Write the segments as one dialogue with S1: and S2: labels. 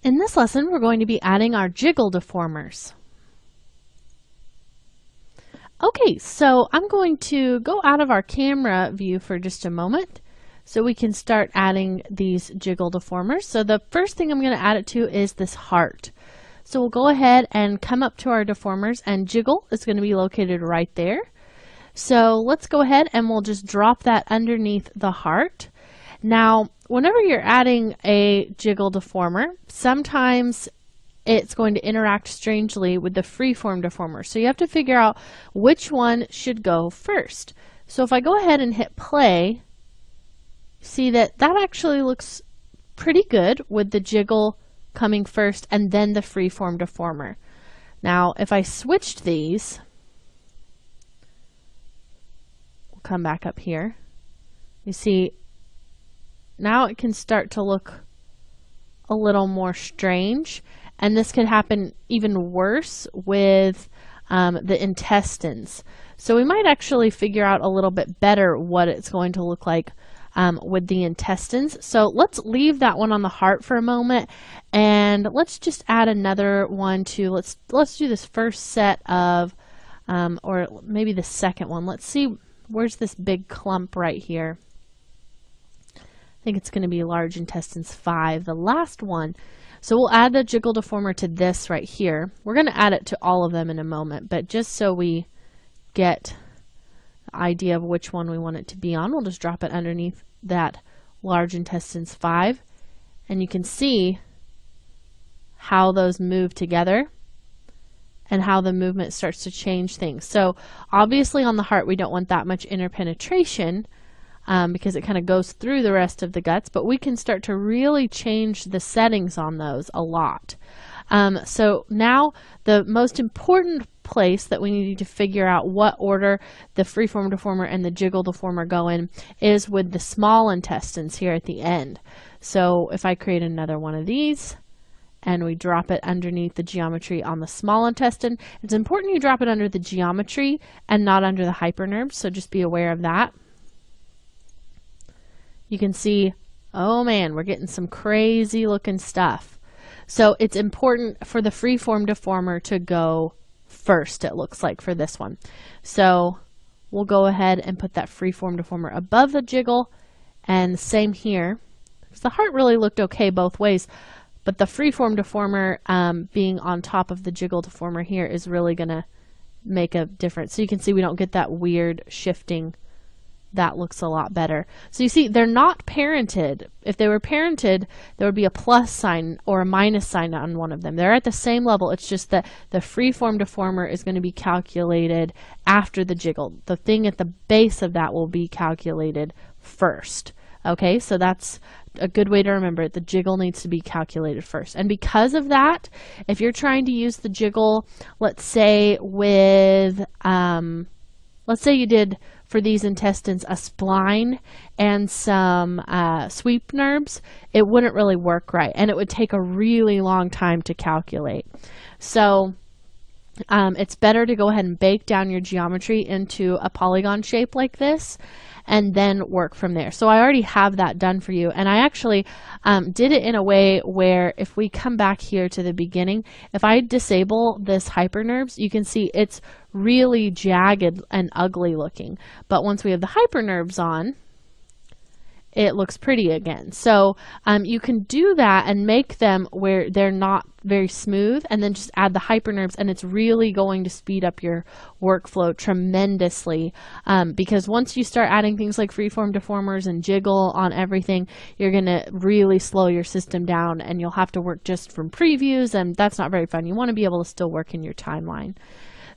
S1: In this lesson, we're going to be adding our jiggle deformers. Okay, so I'm going to go out of our camera view for just a moment so we can start adding these jiggle deformers. So the first thing I'm going to add it to is this heart. So we'll go ahead and come up to our deformers, and jiggle is going to be located right there. So let's go ahead and we'll just drop that underneath the heart. Now, whenever you're adding a jiggle deformer, sometimes it's going to interact strangely with the freeform deformer. So you have to figure out which one should go first. So if I go ahead and hit play, see that that actually looks pretty good with the jiggle coming first and then the freeform deformer. Now, if I switched these, we'll come back up here. You see, now it can start to look a little more strange, and this could happen even worse with the intestines. So we might actually figure out a little bit better what it's going to look like with the intestines. So let's leave that one on the heart for a moment, and let's just add another one to, let's do this first set of, or maybe the second one. Let's see, where's this big clump right here? I think it's going to be large intestines 5, the last one. So we'll add the jiggle deformer to this right here. We're going to add it to all of them in a moment, but just so we get the idea of which one we want it to be on, we'll just drop it underneath that large intestines 5, and you can see how those move together and how the movement starts to change things. So obviously on the heart we don't want that much interpenetration, because it kind of goes through the rest of the guts, but we can start to really change the settings on those a lot. So now the most important place that we need to figure out what order the freeform deformer and the jiggle deformer go in is with the small intestines here at the end. So if I create another one of these and we drop it underneath the geometry on the small intestine, it's important you drop it under the geometry and not under the hypernerves, so just be aware of that. You can see, oh man, we're getting some crazy looking stuff. So it's important for the freeform deformer to go first, it looks like, for this one. So we'll go ahead and put that freeform deformer above the jiggle, and same here. The heart really looked okay both ways, but the freeform deformer being on top of the jiggle deformer here is really going to make a difference. So you can see we don't get that weird shifting. That looks a lot better. So you see, they're not parented. If they were parented, there would be a plus sign or a minus sign on one of them. They're at the same level. It's just that the freeform deformer is going to be calculated after the jiggle. The thing at the base of that will be calculated first. Okay, so that's a good way to remember it. The jiggle needs to be calculated first. And because of that, if you're trying to use the jiggle, let's say with, let's say you did for these intestines a spline and some sweep nerves, it wouldn't really work right, and it would take a really long time to calculate. So it's better to go ahead and bake down your geometry into a polygon shape like this and then work from there. So I already have that done for you, and I actually did it in a way where if we come back here to the beginning, if I disable this hypernerves, you can see it's really jagged and ugly looking. But once we have the hypernerves on, it looks pretty again. So you can do that and make them where they're not very smooth, and then just add the hypernerves, and it's really going to speed up your workflow tremendously, because once you start adding things like freeform deformers and jiggle on everything, you're going to really slow your system down, and you'll have to work just from previews, and that's not very fun. You want to be able to still work in your timeline.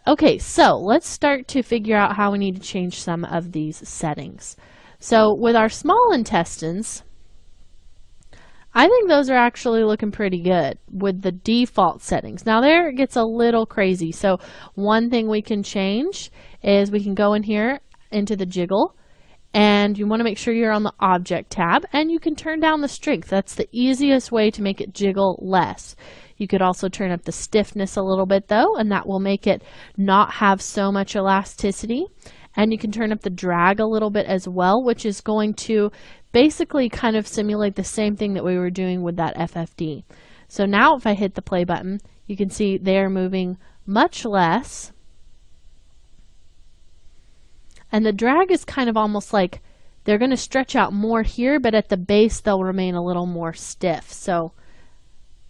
S1: Okay, so let's start to figure out how we need to change some of these settings. So with our small intestines, I think those are actually looking pretty good with the default settings. Now there it gets a little crazy. So one thing we can change is we can go in here into the jiggle, and you want to make sure you're on the object tab, and you can turn down the strength. That's the easiest way to make it jiggle less. You could also turn up the stiffness a little bit though, and that will make it not have so much elasticity. And you can turn up the drag a little bit as well, which is going to basically kind of simulate the same thing that we were doing with that FFD. So now if I hit the play button, you can see they're moving much less. And the drag is kind of almost like they're going to stretch out more here, but at the base they'll remain a little more stiff. So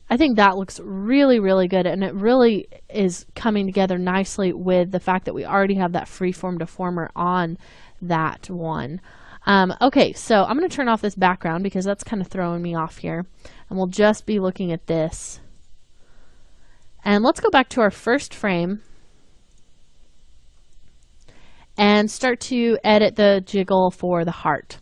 S1: I think that looks really, really good, and it really is coming together nicely with the fact that we already have that freeform deformer on that one. Okay, so I'm going to turn off this background because that's kind of throwing me off here, and we'll just be looking at this. And let's go back to our first frame and start to edit the jiggle for the heart.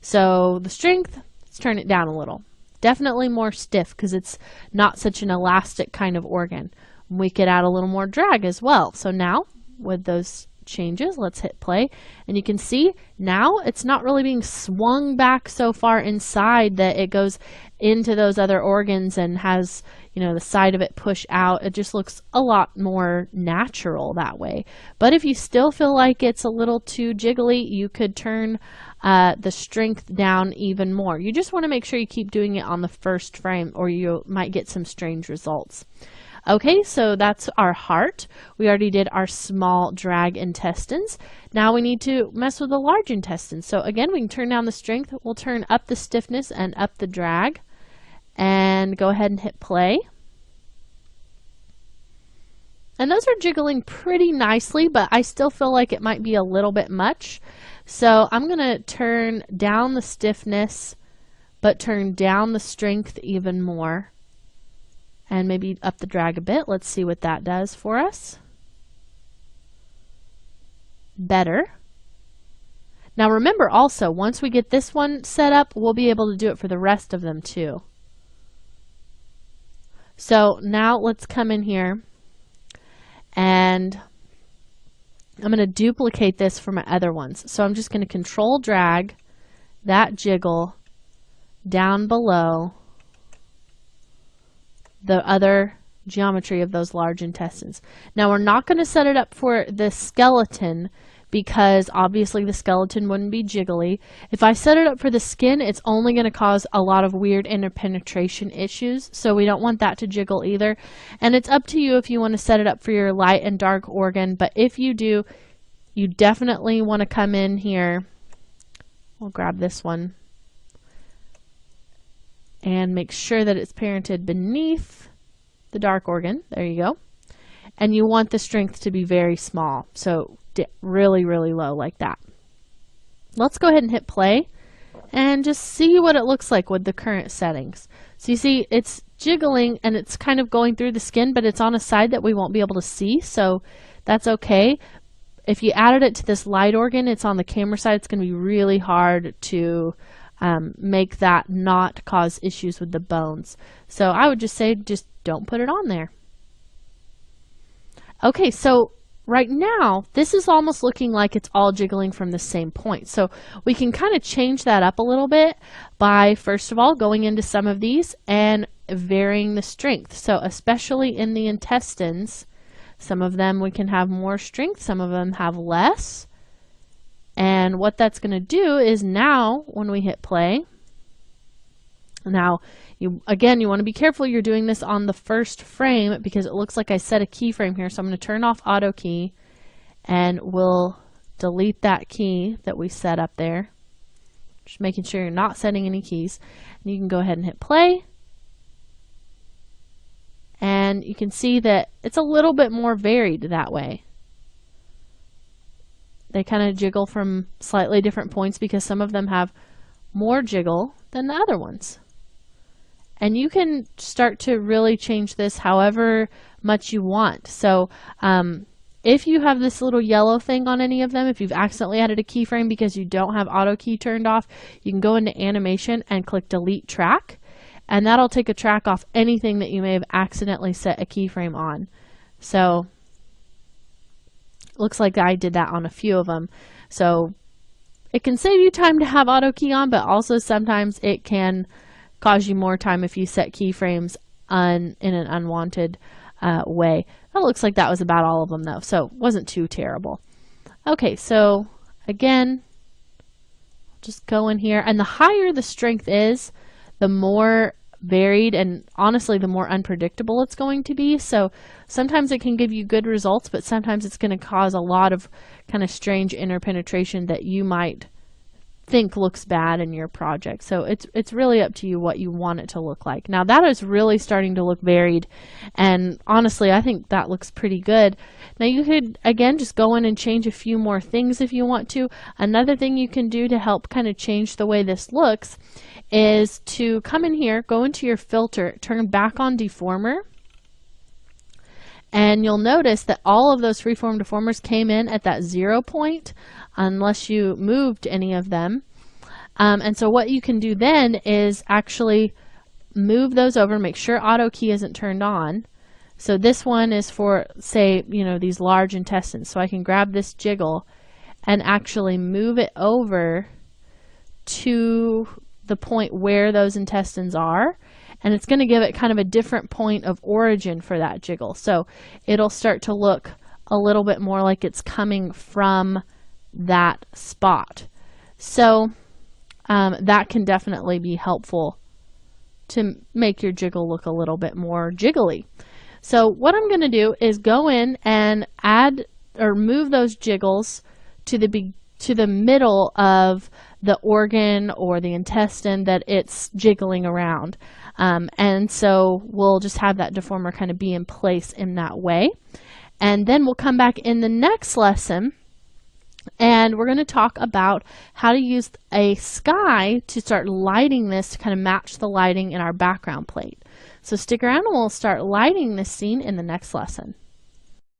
S1: So the strength, let's turn it down a little. Definitely more stiff because it's not such an elastic kind of organ. We could add a little more drag as well. So now with those changes, let's hit play, and you can see now it's not really being swung back so far inside that it goes into those other organs and has, you know, the side of it push out. It just looks a lot more natural that way. But if you still feel like it's a little too jiggly, you could turn the strength down even more. You just want to make sure you keep doing it on the first frame or you might get some strange results. Okay, so that's our heart. We already did our small drag intestines. Now we need to mess with the large intestines. So again, we can turn down the strength. We'll turn up the stiffness and up the drag. And go ahead and hit play. And those are jiggling pretty nicely, but I still feel like it might be a little bit much. So I'm going to turn down the stiffness, but turn down the strength even more. And maybe up the drag a bit. Let's see what that does for us. Better. Now remember also, once we get this one set up, we'll be able to do it for the rest of them too. So now let's come in here and I'm going to duplicate this for my other ones. So I'm just going to control drag that jiggle down below the other geometry of those large intestines. Now we're not going to set it up for the skeleton because obviously the skeleton wouldn't be jiggly. If I set it up for the skin, it's only going to cause a lot of weird interpenetration issues, so we don't want that to jiggle either. And it's up to you if you want to set it up for your light and dark organ, but if you do, you definitely want to come in here. We'll grab this one and make sure that it's parented beneath the dark organ. There you go. And you want the strength to be very small, so really, really low like that. Let's go ahead and hit play and just see what it looks like with the current settings. So you see it's jiggling and it's kind of going through the skin, but it's on a side that we won't be able to see, so that's okay. If you added it to this light organ, it's on the camera side, it's going to be really hard to make that not cause issues with the bones. So I would just say just don't put it on there. Okay, so right now this is almost looking like it's all jiggling from the same point. So we can kind of change that up a little bit by first of all going into some of these and varying the strength. So especially in the intestines, some of them we can have more strength, some of them have less. And what that's going to do is now when we hit play, now you want to be careful you're doing this on the first frame because it looks like I set a keyframe here. So I'm going to turn off auto key and we'll delete that key that we set up there. Just making sure you're not setting any keys. And you can go ahead and hit play. And you can see that it's a little bit more varied that way. They kind of jiggle from slightly different points because some of them have more jiggle than the other ones. And you can start to really change this however much you want. So if you have this little yellow thing on any of them, if you've accidentally added a keyframe because you don't have auto key turned off, you can go into animation and click delete track. And that'll take a track off anything that you may have accidentally set a keyframe on. So looks like I did that on a few of them. So it can save you time to have auto key on, but also sometimes it can cause you more time if you set keyframes in an unwanted way. That looks like that was about all of them though, so it wasn't too terrible. Okay, so again, just go in here, and the higher the strength is, the more varied, and honestly the more unpredictable it's going to be. So sometimes it can give you good results, but sometimes it's going to cause a lot of kind of strange interpenetration that you might think looks bad in your project. So it's really up to you what you want it to look like. Now that is really starting to look varied, and honestly I think that looks pretty good. Now you could again just go in and change a few more things if you want to. Another thing you can do to help kind of change the way this looks is to come in here, go into your filter, turn back on deformer, and you'll notice that all of those freeform deformers came in at that 0 point unless you moved any of them. And so what you can do then is actually move those over, make sure auto key isn't turned on. So this one is for, say, you know, these large intestines. So I can grab this jiggle and actually move it over to the point where those intestines are. And it's going to give it kind of a different point of origin for that jiggle. So it'll start to look a little bit more like it's coming from that spot. So that can definitely be helpful to make your jiggle look a little bit more jiggly. So what I'm going to do is go in and add or move those jiggles to the middle of the organ or the intestine that it's jiggling around. And so we'll just have that deformer kind of be in place in that way. And then we'll come back in the next lesson and we're going to talk about how to use a sky to start lighting this to kind of match the lighting in our background plate. So stick around and we'll start lighting this scene in the next lesson.